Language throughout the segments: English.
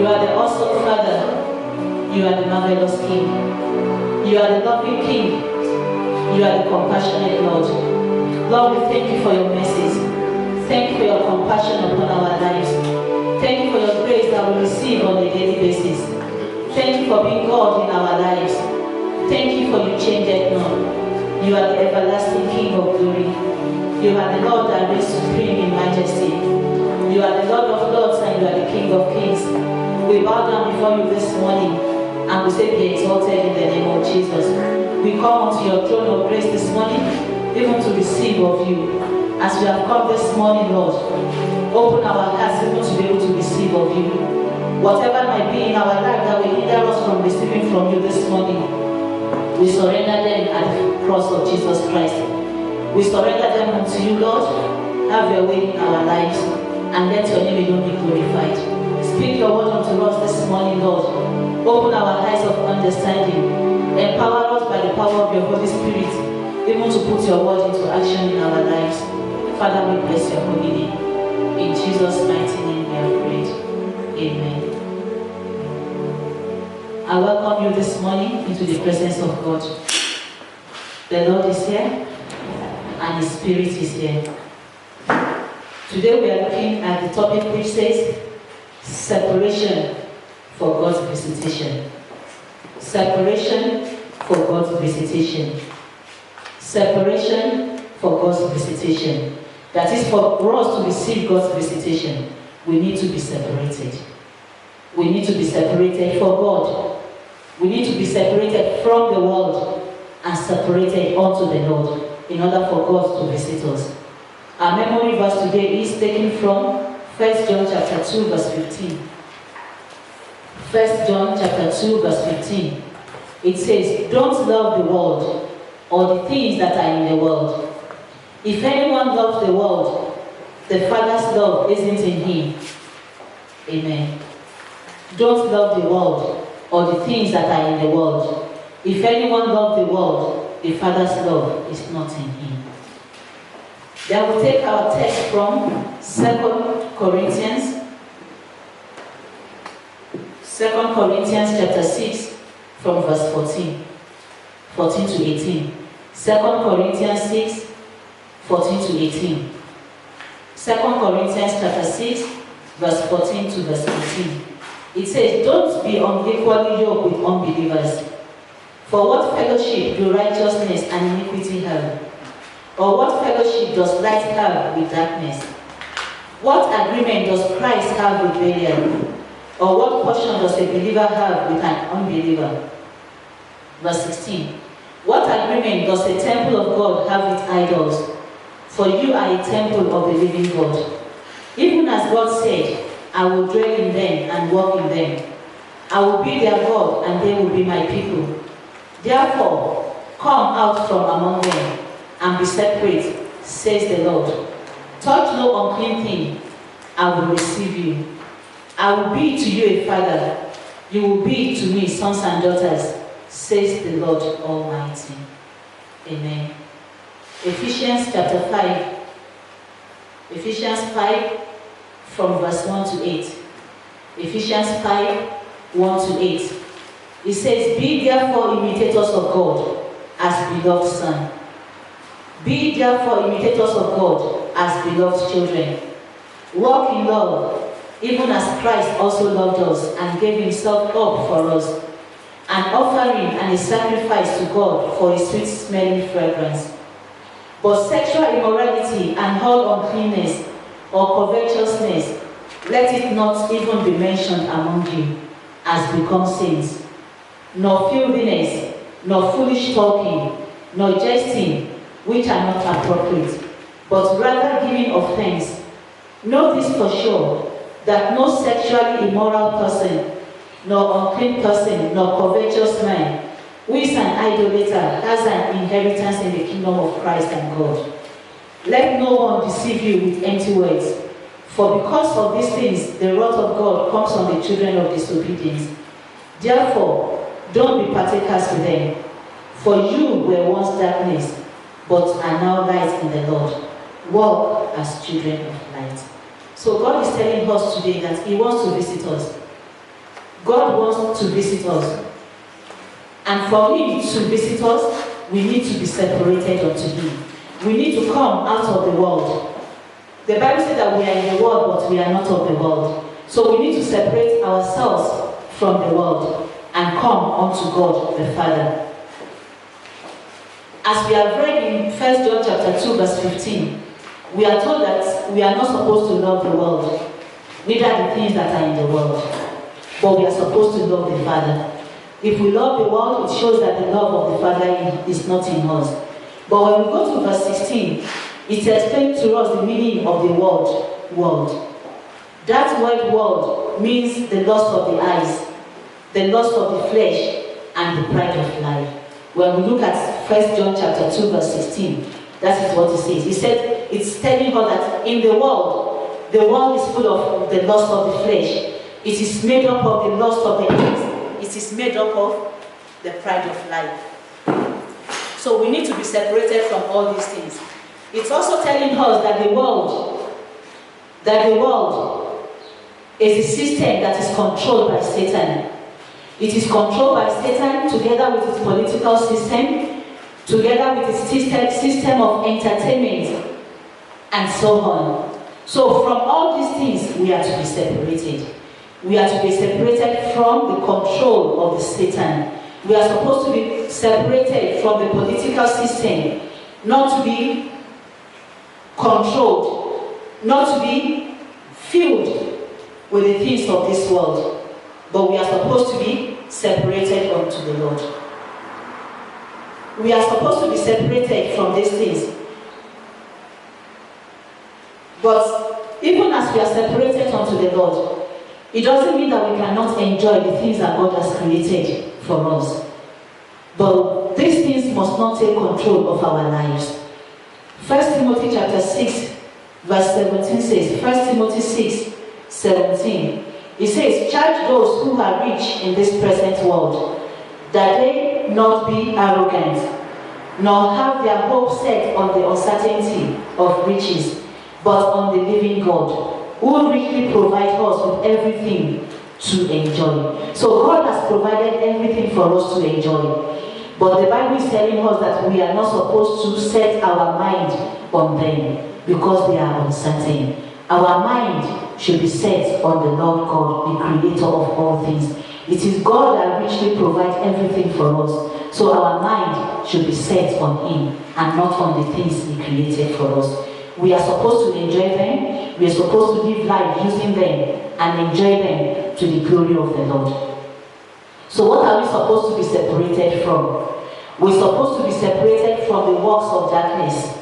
You are the awesome Father. You are the marvelous King. You are the loving King. You are the compassionate Lord. Lord, we thank you for your mercies. Thank you for your compassion upon our lives. Thank you for your grace that we receive on a daily basis. Thank you for being God in our lives. Thank you for you changed not. You are the everlasting King of glory. You are the Lord that reigns supreme in majesty. You are the Lord of lords and you are the King of kings. We bow down before you this morning and we say be exalted in the name of Jesus. We come unto your throne of grace this morning even to receive of you. As we have come this morning, Lord, open our hearts even to be able to receive of you. Whatever might be in our life that will hinder us from receiving from you this morning, we surrender them at the cross of Jesus Christ. We surrender them unto you, Lord. Have your way in our lives and let your name alone be glorified. Speak your word unto us this morning, Lord. Open our eyes of understanding. Empower us by the power of your Holy Spirit, even to put your word into action in our lives. Father, we bless your holy name. In Jesus' mighty name we have prayed. Amen. I welcome you this morning into the presence of God. The Lord is here and His Spirit is here. Today we are looking at the topic which says separation for God's visitation. Separation for God's visitation. Separation for God's visitation. That is, for us to receive God's visitation, we need to be separated. We need to be separated for God. We need to be separated from the world and separated unto the Lord in order for God to visit us. Our memory verse today is taken from 1 John chapter 2 verse 15. 1 John chapter 2 verse 15. It says, don't love the world or the things that are in the world. If anyone loves the world, the Father's love isn't in him. Amen. Don't love the world or the things that are in the world. If anyone loves the world, the Father's love is not in him. Then we'll take our text from 2 Corinthians. 2 Corinthians chapter 6 from verse 14 to 18. 2 Corinthians 6, 14 to 18. 2 Corinthians chapter 6, verse 14 to verse 18. It says, don't be unequally yoked with unbelievers. For what fellowship do righteousness and iniquity have? Or what fellowship does light have with darkness? What agreement does Christ have with Belial? Or what portion does a believer have with an unbeliever? Verse 16. What agreement does a temple of God have with idols? For you are a temple of the living God. Even as God said, I will dwell in them and walk in them. I will be their God and they will be my people. Therefore, come out from among them and be separate, says the Lord. Touch no unclean thing, I will receive you. I will be to you a father, you will be to me sons and daughters, says the Lord Almighty. Amen. Ephesians chapter 5. Ephesians 5 from verse 1 to 8. Ephesians 5, 1 to 8. It says, be therefore imitators of God as beloved sons. Be therefore imitators of God as beloved children. Walk in love, even as Christ also loved us and gave himself up for us, an offering and a sacrifice to God for a sweet-smelling fragrance. But sexual immorality and all uncleanness or covetousness, let it not even be mentioned among you, as becomes saints. Nor filthiness, nor foolish talking, nor jesting, which are not appropriate, but rather giving offense. Know this for sure, that no sexually immoral person, nor unclean person, nor covetous man, who is an idolater, has an inheritance in the kingdom of Christ and God. Let no one deceive you with empty words, for because of these things the wrath of God comes on the children of disobedience. Therefore, don't be partakers with them, for you were once darkness, but are now light in the Lord. Walk as children of light. So God is telling us today that he wants to visit us. God wants to visit us. And for Him to visit us, we need to be separated unto Him. We need to come out of the world. The Bible says that we are in the world, but we are not of the world. So we need to separate ourselves from the world and come unto God the Father. As we have read in 1 John chapter 2, verse 15, we are told that we are not supposed to love the world, neither the things that are in the world, but we are supposed to love the Father. If we love the world, it shows that the love of the Father is not in us. But when we go to verse 16, it explains to us the meaning of the word world. That word world means the lust of the eyes, the lust of the flesh, and the pride of life. When we look at 1 John chapter 2, verse 16, that is what it says. He said, it's telling us that in the world is full of the lust of the flesh. It is made up of the lust of the eyes. It is made up of the pride of life. So we need to be separated from all these things. It's also telling us that the world is a system that is controlled by Satan. It is controlled by Satan together with its political system, together with its system of entertainment, and so on. So from all these things, we are to be separated. We are to be separated from the control of the Satan. We are supposed to be separated from the political system, not to be controlled, not to be filled with the things of this world, but we are supposed to be separated unto the Lord. We are supposed to be separated from these things. But even as we are separated unto the Lord, it doesn't mean that we cannot enjoy the things that God has created for us. But these things must not take control of our lives. 1 Timothy chapter 6, verse 17 says, 1 Timothy 6, 17, it says, charge those who are rich in this present world, that they not be arrogant, nor have their hope set on the uncertainty of riches, but on the living God, who richly provides us with everything to enjoy. So God has provided everything for us to enjoy. But the Bible is telling us that we are not supposed to set our mind on them because they are uncertain. Our mind should be set on the Lord God, the creator of all things. It is God that richly provides everything for us. So our mind should be set on Him and not on the things He created for us. We are supposed to enjoy them. We are supposed to live life using them and enjoy them to the glory of the Lord. So what are we supposed to be separated from? We're supposed to be separated from the works of darkness.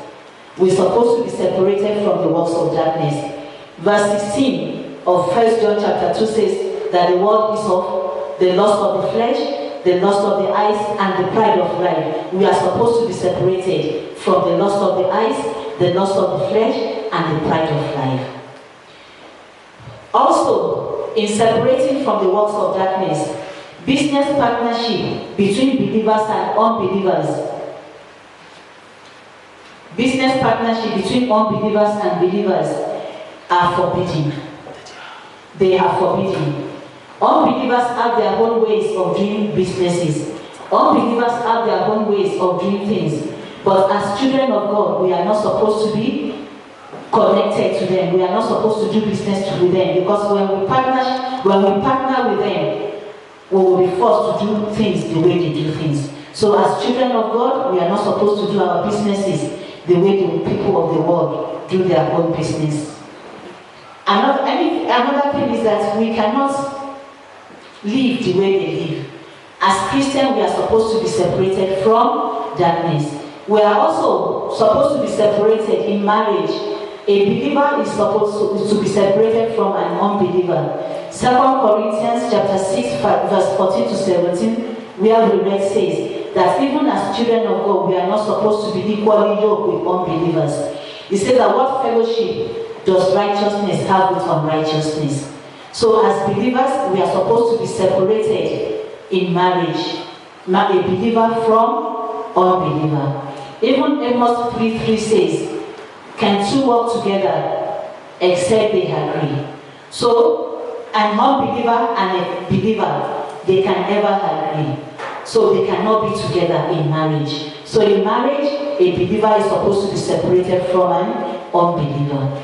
We're supposed to be separated from the works of darkness. Verse 16 of 1 John chapter 2 says that the world is of the lust of the flesh, the lust of the eyes, and the pride of life. We are supposed to be separated from the lust of the eyes, the lust of the flesh, and the pride of life. Also, in separating from the works of darkness, business partnership between believers and unbelievers. Business partnership between unbelievers and believers are forbidden. They are forbidden. Unbelievers have their own ways of doing businesses. Unbelievers have their own ways of doing things. But as children of God, we are not supposed to be connected to them. We are not supposed to do business with them, because when we partner with them, we will be forced to do things the way they do things. So as children of God, we are not supposed to do our businesses the way the people of the world do their own business. Another thing is that we cannot live the way they live. As Christians, we are supposed to be separated from darkness. We are also supposed to be separated in marriage. A believer is supposed to be separated from an unbeliever. 2 Corinthians chapter 6, verse 14 to 17, where we read says that even as children of God, we are not supposed to be equally yoked with unbelievers. He says that what fellowship does righteousness have with unrighteousness? So as believers, we are supposed to be separated in marriage. Not a believer from unbeliever. Even Amos 3:3 says, can two walk together except they agree? So an unbeliever and a believer, they can never agree. So they cannot be together in marriage. So in marriage, a believer is supposed to be separated from an unbeliever.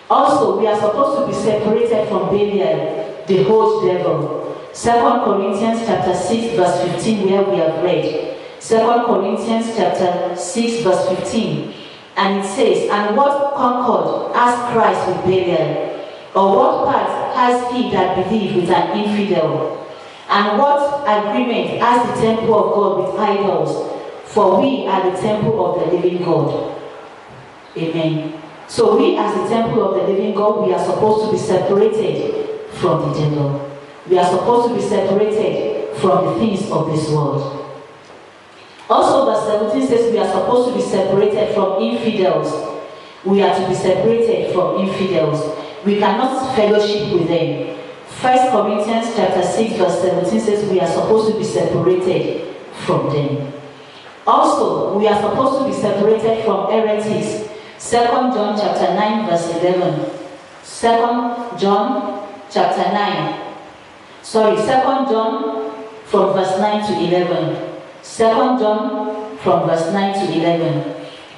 Also, we are supposed to be separated from Belial, the host devil. 2 Corinthians chapter 6 verse 15, where we have read. 2 Corinthians chapter 6 verse 15. And it says, and what concord has Christ with Belial? Or what part has he that believed with an infidel? And what agreement has the temple of God with idols? For we are the temple of the living God. Amen. So we as the temple of the living God, we are supposed to be separated from the devil. We are supposed to be separated from the things of this world. Also verse 17 says we are supposed to be separated from infidels. We are to be separated from infidels. We cannot fellowship with them. 1 Corinthians chapter 6 verse 17 says we are supposed to be separated from them. Also, we are supposed to be separated from heretics. 2 John chapter 9 verse 11. 2 John chapter 9. 2 John from verse 9 to 11. 2 John from verse 9 to 11.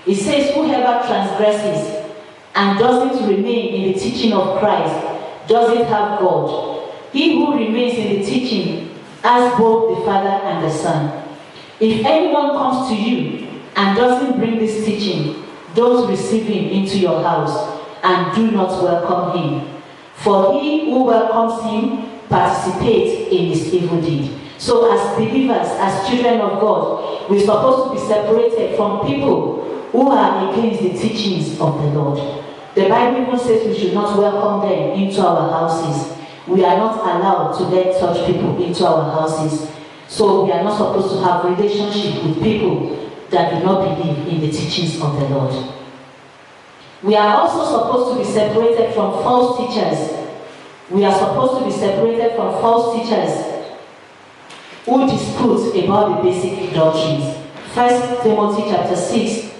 It says, whoever transgresses and doesn't remain in the teaching of Christ doesn't have God. He who remains in the teaching has both the Father and the Son. If anyone comes to you and doesn't bring this teaching, don't receive him into your house and do not welcome him. For he who welcomes him participates in his evil deed. So as believers, as children of God, we're supposed to be separated from people who are against the teachings of the Lord. The Bible even says we should not welcome them into our houses. We are not allowed to let such people into our houses. So we are not supposed to have relationship with people that do not believe in the teachings of the Lord. We are also supposed to be separated from false teachers. We are supposed to be separated from false teachers who dispute about the basic doctrines. 1 Timothy chapter 6.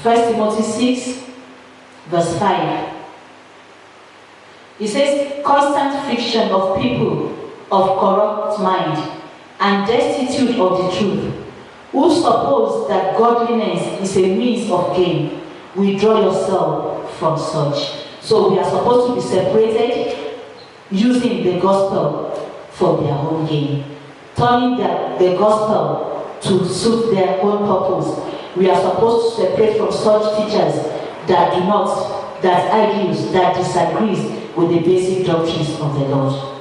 1 Timothy 6 verse 5. It says, constant friction of people of corrupt mind and destitute of the truth, who suppose that godliness is a means of gain. Withdraw yourself from such. So we are supposed to be separated using the gospel for their own gain. Turning the gospel to suit their own purpose. We are supposed to separate from such teachers that do not, that argues, that disagrees with the basic doctrines of the Lord.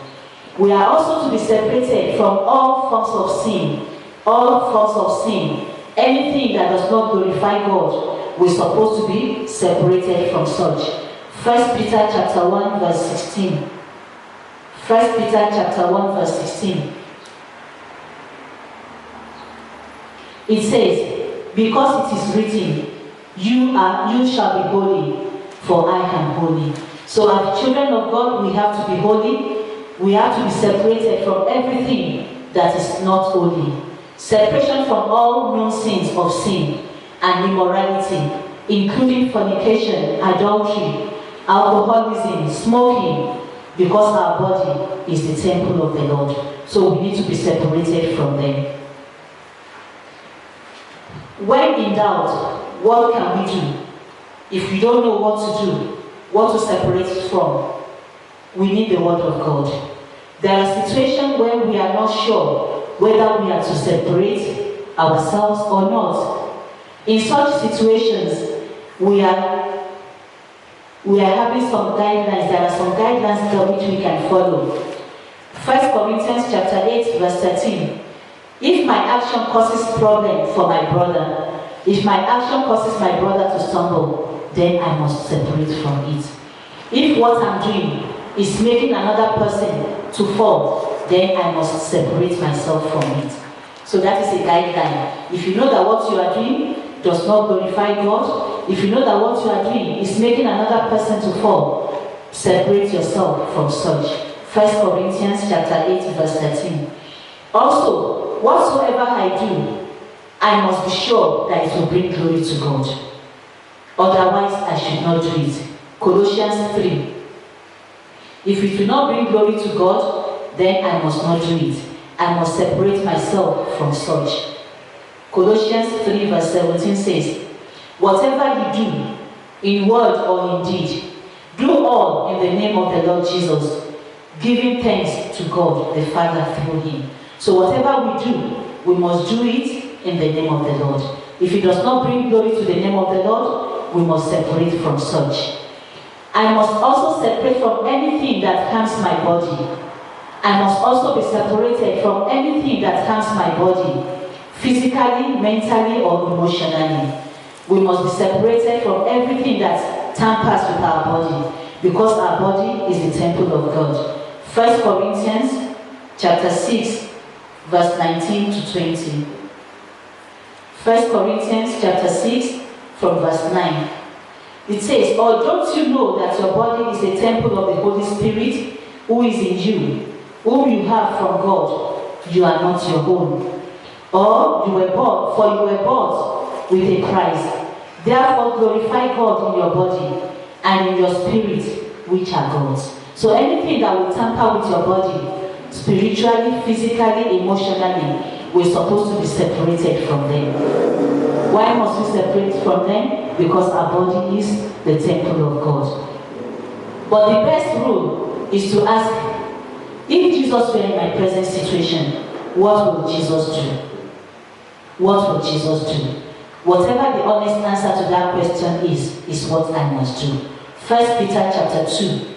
We are also to be separated from all forms of sin. All forms of sin. Anything that does not glorify God, we're supposed to be separated from such. 1 Peter chapter 1 verse 16. 1 Peter chapter 1 verse 16. It says, because it is written, you shall be holy, for I am holy. So as children of God, we have to be holy. We have to be separated from everything that is not holy. Separation from all known sins of sin and immorality, including fornication, adultery, alcoholism, smoking, because our body is the temple of the Lord. So we need to be separated from them. When in doubt, what can we do? If we don't know what to do, what to separate from, we need the word of God. There are situations where we are not sure whether we are to separate ourselves or not. In such situations, we are having some guidelines. There are some guidelines that which we can follow. 1 Corinthians chapter 8 verse 13. If my action causes problem for my brother, if my action causes my brother to stumble, then I must separate from it. If what I'm doing is making another person to fall, then I must separate myself from it. So that is a guideline. If you know that what you are doing does not glorify God, if you know that what you are doing is making another person to fall, separate yourself from such. 1 Corinthians chapter 8 verse 13. Also, whatsoever I do, I must be sure that it will bring glory to God. Otherwise, I should not do it. Colossians 3. If it will not bring glory to God, then I must not do it. I must separate myself from such. Colossians 3 verse 17 says, whatever you do, in word or in deed, do all in the name of the Lord Jesus, giving thanks to God the Father through him. So whatever we do, we must do it in the name of the Lord. If it does not bring glory to the name of the Lord, we must separate from such. I must also separate from anything that harms my body. I must also be separated from anything that harms my body, physically, mentally, or emotionally. We must be separated from everything that tampers with our body, because our body is the temple of God. 1 Corinthians chapter 6, verse 19 to 20. 1 Corinthians chapter 6, from verse 9. It says, or don't you know that your body is a temple of the Holy Spirit who is in you, whom you have from God? You are not your own. Or you were bought, for you were bought with a price. Therefore glorify God in your body and in your spirit, which are God's. So anything that will tamper with your body, spiritually, physically, emotionally, we're supposed to be separated from them. Why must we separate from them? Because our body is the temple of God. But the best rule is to ask, if Jesus were in my present situation, what will Jesus do? What will Jesus do? Whatever the honest answer to that question is what I must do. 1 Peter chapter 2.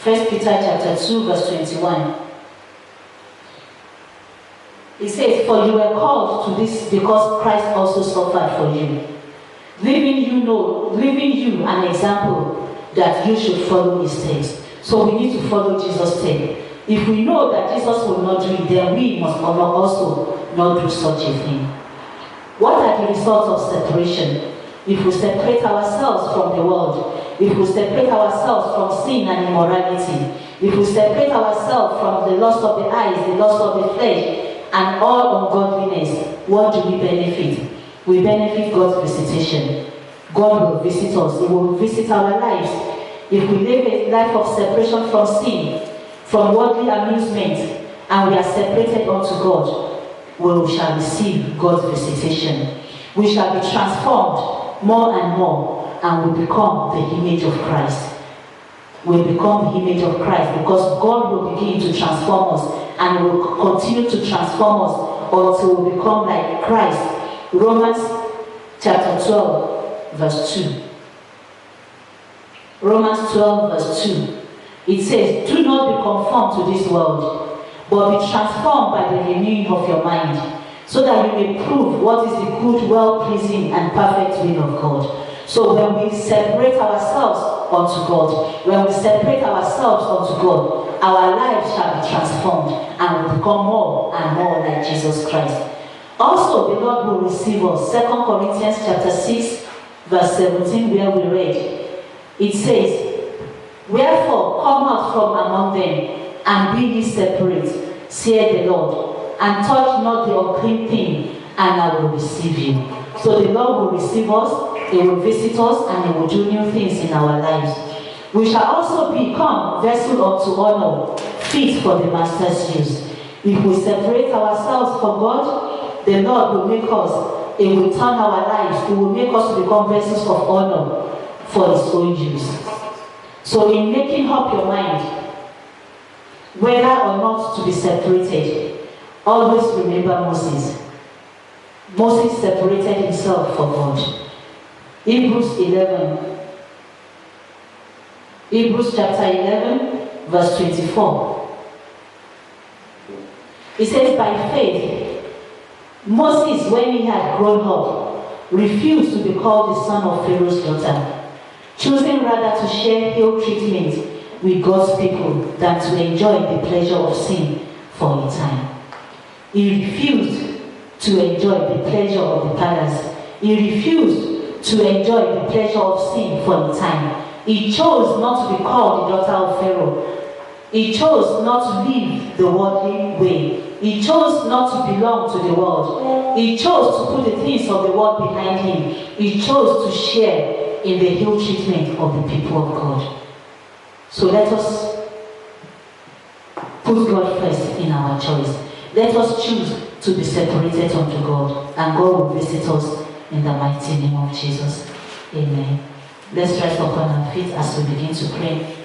1 Peter chapter 2 verse 21. It says, for you were called to this because Christ also suffered for you, leaving you an example that you should follow his steps. So we need to follow Jesus' step. If we know that Jesus will not do it, then we must also not do such a thing. What are the results of separation? If we separate ourselves from the world, if we separate ourselves from sin and immorality, if we separate ourselves from the lust of the eyes, the lust of the flesh, and all ungodliness, what do we benefit? We benefit God's visitation. God will visit us. He will visit our lives. If we live a life of separation from sin, from worldly amusement, and we are separated unto God, we shall receive God's visitation. We shall be transformed more and more, and we become the image of Christ. We become the image of Christ because God will begin to transform us, and will continue to transform us until we become like Christ. Romans chapter 12, verse 2. Romans 12, verse 2. It says, do not be conformed to this world, but be transformed by the renewing of your mind, so that you may prove what is the good, well-pleasing, and perfect will of God. So when we separate ourselves unto God, when we separate ourselves unto God, our lives shall be transformed and will become more and more like Jesus Christ. Also, the Lord will receive us. 2 Corinthians chapter 6, verse 17, where we read, it says, wherefore come out from among them, and be ye separate, saith the Lord, and touch not the unclean thing, and I will receive you. So the Lord will receive us, He will visit us, and He will do new things in our lives. We shall also become vessels unto honor, fit for the Master's use. If we separate ourselves from God, the Lord will make us, He will turn our lives, He will make us to become vessels of honor for His own use. So in making up your mind, whether or not to be separated, always remember Moses. Moses separated himself for God. Hebrews chapter 11, verse 24. It says, by faith, Moses, when he had grown up, refused to be called the son of Pharaoh's daughter, choosing rather to share ill treatment with God's people than to enjoy the pleasure of sin for a time. He refused to enjoy the pleasure of the palace. He refused to enjoy the pleasure of sin for a time. He chose not to be called the daughter of Pharaoh. He chose not to live the worldly way. He chose not to belong to the world. He chose to put the things of the world behind him. He chose to share in the ill treatment of the people of God. So let us put God first in our choice. Let us choose to be separated unto God, and God will visit us in the mighty name of Jesus. Amen. Let's rise upon our feet as we begin to pray.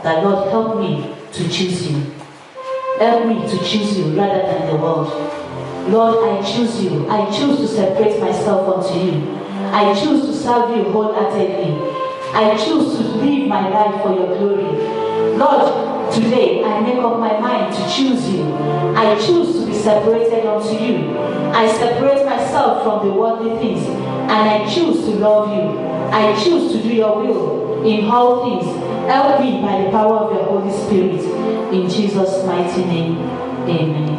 That Lord, help me to choose you. Help me to choose you rather than the world. Lord, I choose you. I choose to separate myself unto you. I choose to serve you wholeheartedly. I choose to live my life for your glory. Lord, today I make up my mind to choose you. I choose to be separated unto you. I separate myself from the worldly things, and I choose to love you. I choose to do your will in all things. Help me by the power of your Holy Spirit. In Jesus' mighty name, amen.